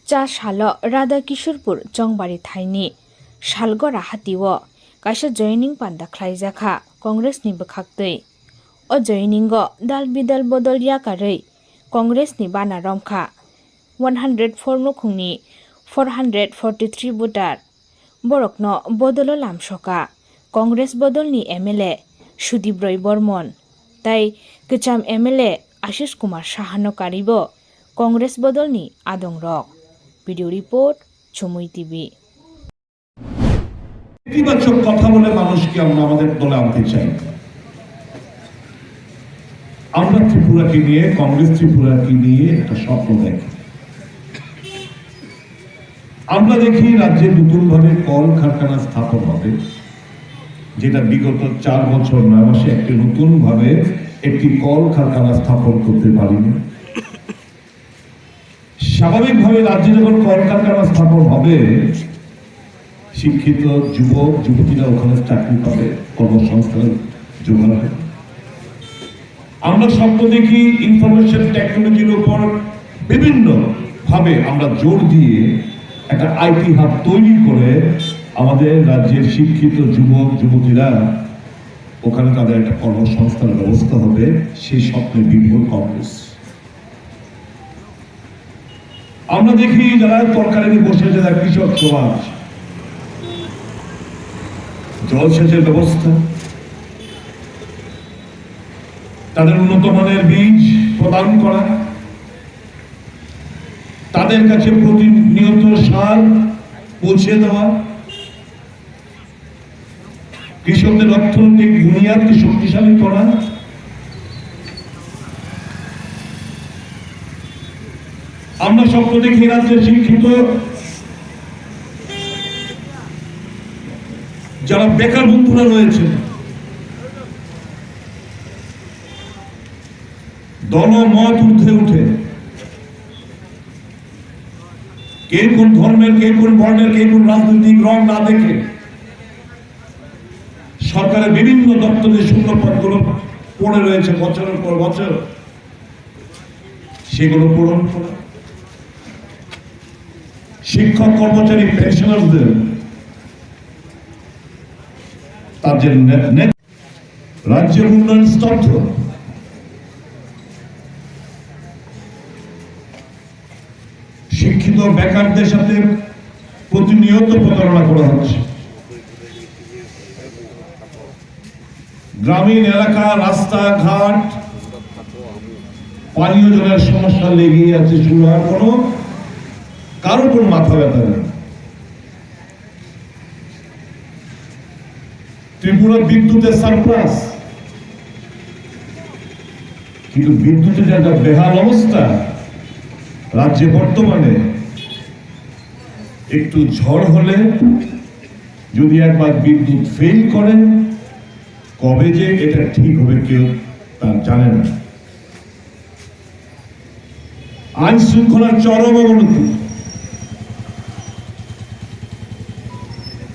चा सालो राधा किशोरपुर चंगबारी थाइनि सालगरा हातिओ काisa जयनिंग पान्दा ख्लाइजाखा कांग्रेसनि बखाक्तै ओ जयनिंगो दाल बिदाल बदल याकारwi कांग्रेसनि बाना रमखा 104 नखुंनि 443 भोटार बरकनो बदलो लामसका कांग्रेस बदलनि एमएलए सुदीप बर्मन ताई कचाम एमएलए आशीष कुमार साहानो कारिबो कांग्रेस बदलनि आदं रक ভিডিও রিপোর্ট চুমুই টিভি। ইতিবাচক কথা বলে মানুষকে আমরা আমাদের দলে আনতে চাই। আমরা ত্রিপুরাকে নিয়ে কংগ্রেস ত্রিপুরাকে নিয়ে একটা স্বপ্ন দেখি। আমরা দেখি রাজ্যে নতুনভাবে কল কারখানা স্থাপন হবে, যেটা বিগত 4 বছর 9 মাসে একটি নতুনভাবে একটি কল কারখানা স্থাপন করতে পারিনি। স্বাভাবিকভাবে রাজ্যে যখন কলকারখানা স্থাপন হবে, শিক্ষিত যুবক যুবতীরা ওখানে চাকরি পাবে, কর্মসংস্থান যোগান হবে। আমরা স্বপ্ন দেখি ইনফরমেশন টেকনোলজির উপর বিভিন্ন ভাবে আমরা জোর দিয়ে একটা আইটি হাব তৈরি করে আমাদের রাজ্যের শিক্ষিত যুবক যুবতীরা ওখানে তাদের একটা কর্মসংস্থান ব্যবস্থা হবে। সেই স্বপ্নে বিভোর কংগ্রেস। আমরা দেখি যারা তরকারি বসে যারা কৃষক সমাজ, জলসেচের ব্যবস্থা, তাদের উন্নত মানের বীজ প্রদান করা, তাদের কাছে প্রতিনিয়ত সার পৌঁছে দেওয়া, কৃষকদের অর্থনৈতিক বুনিয়াদকে শক্তিশালী করা, আমরা স্বপ্ন দেখি রাজ্যের শিক্ষিত যারা বেকার বন্ধুরা রয়েছে, দলমত ঊর্ধ্বে উঠে, কে কোন ধর্মের, কে কোন বর্ণের, কে কোন রাজনৈতিক রং না দেখে সরকারের বিভিন্ন দপ্তরে শূন্য পদগুলো পড়ে রয়েছে বছরের পর বছর, সেগুলো পূরণ করা, শিক্ষক কর্মচারী পেনশনারদের তাদের রাজ্যের উন্নয়ন স্তব্ধ, শিক্ষিত বেকারদের সাথে প্রতিনিয়ত প্রতারণা করা হচ্ছে, গ্রামীণ এলাকা রাস্তাঘাট পানীয় জলের সমস্যা লেগেই আছে, শুরু আর কোনো কারো কোনো মাথা ব্যথা নেই। ত্রিপুরা বিদ্যুতের সারপ্লাস, কিন্তু বিদ্যুতের একটা বেহাল অবস্থা রাজ্যে বর্তমানে। একটু ঝড় হলে যদি একবার বিদ্যুৎ ফেল করে, কবে যে এটা ঠিক হবে কেউ তা জানে না। আইন শৃঙ্খলার চরম অবনতি,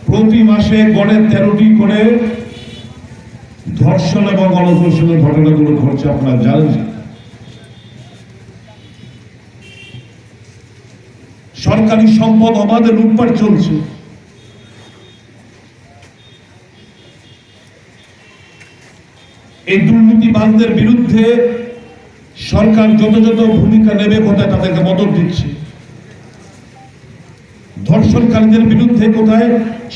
প্রতি মাসে গড়ে 13টি করে ধর্ষণ এবং গণধর্ষণের ঘটনাগুলো ঘটছে, আপনারা জানেন। সরকারি সম্পদ অবাধে লুটপাট চলছে। এই দুর্নীতিবাজদের বিরুদ্ধে সরকার যত যত ভূমিকা নেবে কোথায় তাদেরকে মদত দিচ্ছে, ধর্ষণকারীদের বিরুদ্ধে কোথায়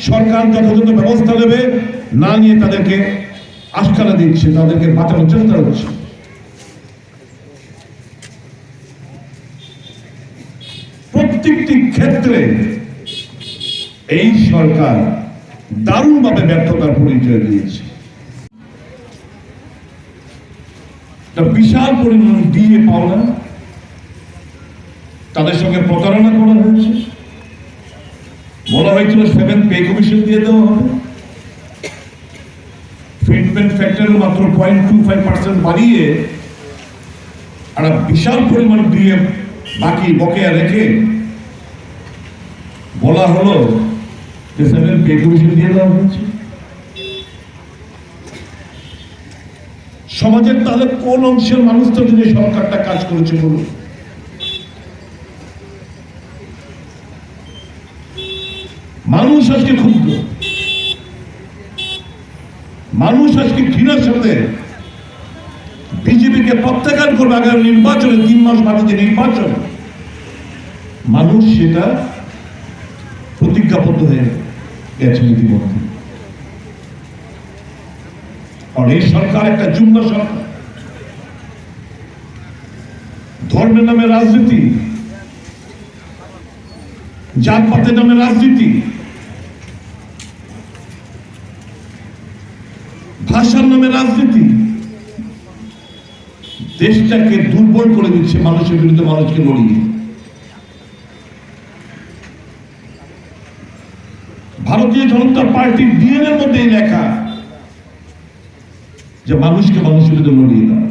সরকার যথাযথ ব্যবস্থা নেবে না নিয়ে তাদেরকে আশকারা দিচ্ছে, তাদেরকে বাঁচানোর চেষ্টা হচ্ছে। প্রত্যেকটি ক্ষেত্রে এই সরকার দারুণভাবে ব্যর্থতার পরিচয় দিয়েছে। বিশাল পরিমাণ দিয়ে পাওনা, তাদের সঙ্গে প্রতারণা করা হয়েছে। বলা হয়েছিল 7 পে কমিশন দিয়ে দেওয়া হবে, ফিটমেন্ট ফ্যাক্টর মাত্র 0.25% বাড়িয়ে একটা বিশাল পরিমাণ দিয়ে বাকি বকেয়া রেখে বলা হলো যে 7 পে কমিশন দিয়ে দেওয়া হয়েছে। সমাজের তাহলে কোন অংশের মানুষদের জন্য সরকারটা কাজ করেছে বলুন? মানুষ আজকে ক্ষুব্ধ, মানুষ আজকে ঘৃণার সাথে বিজেপিকে প্রত্যাখ্যান করবে। আগামী নির্বাচনে 3 মাস বাকি যে নির্বাচন, মানুষ সেটা প্রতিজ্ঞাবদ্ধ হয়ে গেছে ইতিমধ্যে। আর এই সরকার একটা যুগ্ম সরকার, ধর্মের নামে রাজনীতি, জাতপাতের নামে রাজনীতি, ভাষার নামে রাজনীতি দেশটাকে দুর্বল করে দিচ্ছে, মানুষের বিরুদ্ধে মানুষকে লড়িয়ে। ভারতীয় জনতা পার্টির ডিএনএর মধ্যে লেখা যে মানুষকে মানুষের বিরুদ্ধে লড়িয়ে দেওয়া।